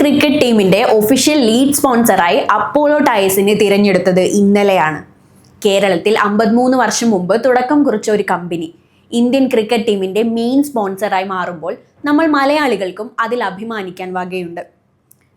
Cricket ടീമിന്റെ official lead സ്പോൺസറായി Apollo ടയർസിനെ തിരഞ്ഞെടുത്തത് ഇന്നലെയാണ്. കേരളത്തിൽ 53 വർഷം മുമ്പ് തുടക്കം കുറിച്ച ഒരു കമ്പനി ഇന്ത്യൻ ക്രിക്കറ്റ് ടീമിന്റെ മെയിൻ സ്പോൺസറായി മാറുമ്പോൾ നമ്മൾ മലയാളികൾക്കും അതിൽ അഭിമാനിക്കാൻ വകയുണ്ട്.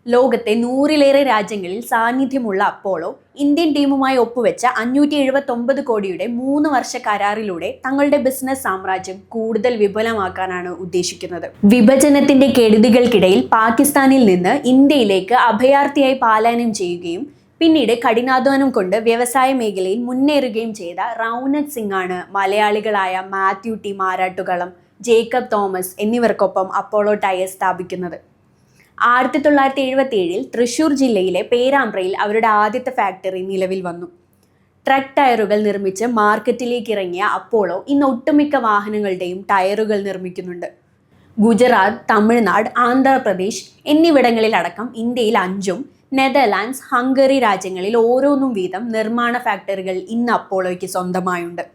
ലോകത്തെ 100-ലേറെ രാജ്യങ്ങളിൽ സാന്നിധ്യമുള്ള അപ്പോളോ ഇന്ത്യൻ ടീമുമായി ഒപ്പുവെച്ച 579 കോടിയുടെ 3 വർഷ കരാറിലൂടെ തങ്ങളുടെ ബിസിനസ് സാമ്രാജ്യം കൂടുതൽ വിപുലമാക്കാനാണ് ഉദ്ദേശിക്കുന്നത്. വിഭജനത്തിന്റെ കെടുതികൾക്കിടയിൽ പാകിസ്ഥാനിൽ നിന്ന് ഇന്ത്യയിലേക്ക് അഭയാർത്ഥിയായി പലായനം ചെയ്യുകയും പിന്നീട് കഠിനാധ്വാനം കൊണ്ട് വ്യവസായ മേഖലയിൽ മുന്നേറുകയും ചെയ്ത റൗനക് സിംഗ് ആണ് മലയാളികളായ മാത്യു ടി മാരാട്ടുകളം, ജേക്കബ് തോമസ് എന്നിവർക്കൊപ്പം അപ്പോളോ ടയർസ് സ്ഥാപിക്കുന്നത്. 1977 തൃശൂർ ജില്ലയിലെ പേരാമ്പ്രയിൽ അവരുടെ ആദ്യത്തെ ഫാക്ടറി നിലവിൽ വന്നു. ട്രക്ക് ടയറുകൾ നിർമ്മിച്ച് മാർക്കറ്റിലേക്ക് ഇറങ്ങിയ അപ്പോളോ ഇന്ന് ഒട്ടുമിക്ക വാഹനങ്ങളുടെയും ടയറുകൾ നിർമ്മിക്കുന്നുണ്ട്. ഗുജറാത്ത്, തമിഴ്നാട്, ആന്ധ്രാപ്രദേശ് എന്നിവിടങ്ങളിലടക്കം ഇന്ത്യയിൽ 5ഉം നെതർലാൻഡ്സ്, ഹംഗറി രാജ്യങ്ങളിൽ ഓരോന്നും വീതം നിർമ്മാണ ഫാക്ടറികൾ ഇന്ന് അപ്പോളോയ്ക്ക് സ്വന്തമായുണ്ട്.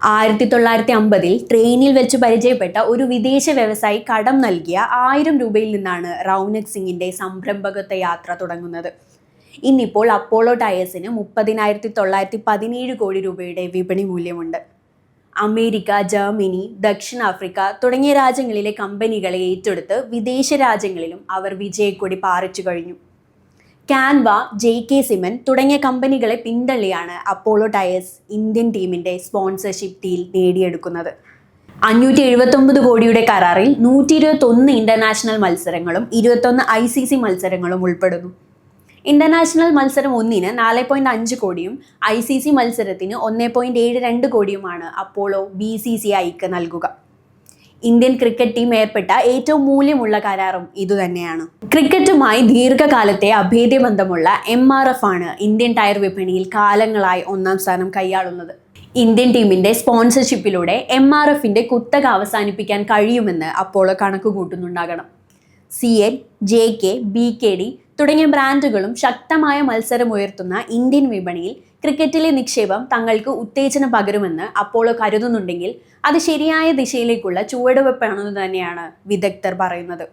1950 ട്രെയിനിൽ വെച്ച് പരിചയപ്പെട്ട ഒരു വിദേശ വ്യവസായി കടം നൽകിയ 1000 രൂപയിൽ നിന്നാണ് റൗനക് സിംഗിന്റെ സംരംഭകത്വ യാത്ര തുടങ്ങുന്നത്. ഇന്നിപ്പോൾ അപ്പോളോ ടയർസിന് 30,917 കോടി രൂപയുടെ വിപണി മൂല്യമുണ്ട്. അമേരിക്ക, ജർമ്മനി, ദക്ഷിണാഫ്രിക്ക തുടങ്ങിയ രാജ്യങ്ങളിലെ കമ്പനികളെ ഏറ്റെടുത്ത് വിദേശ രാജ്യങ്ങളിലും അവർ വിജയക്കൊടി പാറിച്ചു കഴിഞ്ഞു. കാൻവ, JK സിമെന്റ് തുടങ്ങിയ കമ്പനികളെ പിന്തള്ളിയാണ് അപ്പോളോ ടയർസ് ഇന്ത്യൻ ടീമിന്റെ സ്പോൺസർഷിപ്പ് ഡീൽ നേടിയെടുക്കുന്നത്. 579 കോടിയുടെ കരാറിൽ 121 ഇന്റർനാഷണൽ മത്സരങ്ങളും 21 ICC മത്സരങ്ങളും ഉൾപ്പെടുന്നു. ഇന്റർനാഷണൽ മത്സരം ഒന്നിന് 4.5 കോടിയും ICC മത്സരത്തിന് 1.72 കോടിയുമാണ് അപ്പോളോ BCCIക്ക് നൽകുക. ഇന്ത്യൻ ക്രിക്കറ്റ് ടീം ഏർപ്പെട്ട ഏറ്റവും മൂല്യമുള്ള കരാറും ഇതുതന്നെയാണ്. ക്രിക്കറ്റുമായി ദീർഘകാലത്തെ അഭേദ്യബന്ധമുള്ള MRF ആണ് ഇന്ത്യൻ ടയർ വിപണിയിൽ കാലങ്ങളായി 1ാം സ്ഥാനം കൈയാളുന്നത്. ഇന്ത്യൻ ടീമിന്റെ സ്പോൺസർഷിപ്പിലൂടെ MRFന്റെ കുത്തക അവസാനിപ്പിക്കാൻ കഴിയുമെന്ന് അപ്പോളോ കണക്ക് കൂട്ടുന്നുണ്ടാകണം. CN, JK, BKD തുടങ്ങിയ ബ്രാൻഡുകളും ശക്തമായ മത്സരമുയർത്തുന്ന ഇന്ത്യൻ വിപണിയിൽ ക്രിക്കറ്റിലെ നിക്ഷേപം തങ്ങൾക്ക് ഉത്തേജനം പകരുമെന്ന് അപ്പോളോ കരുതുന്നുണ്ടെങ്കിൽ അത് ശരിയായ ദിശയിലേക്കുള്ള ചുവടുവെപ്പാണെന്ന് തന്നെയാണ് വിദഗ്ധർ പറയുന്നത്.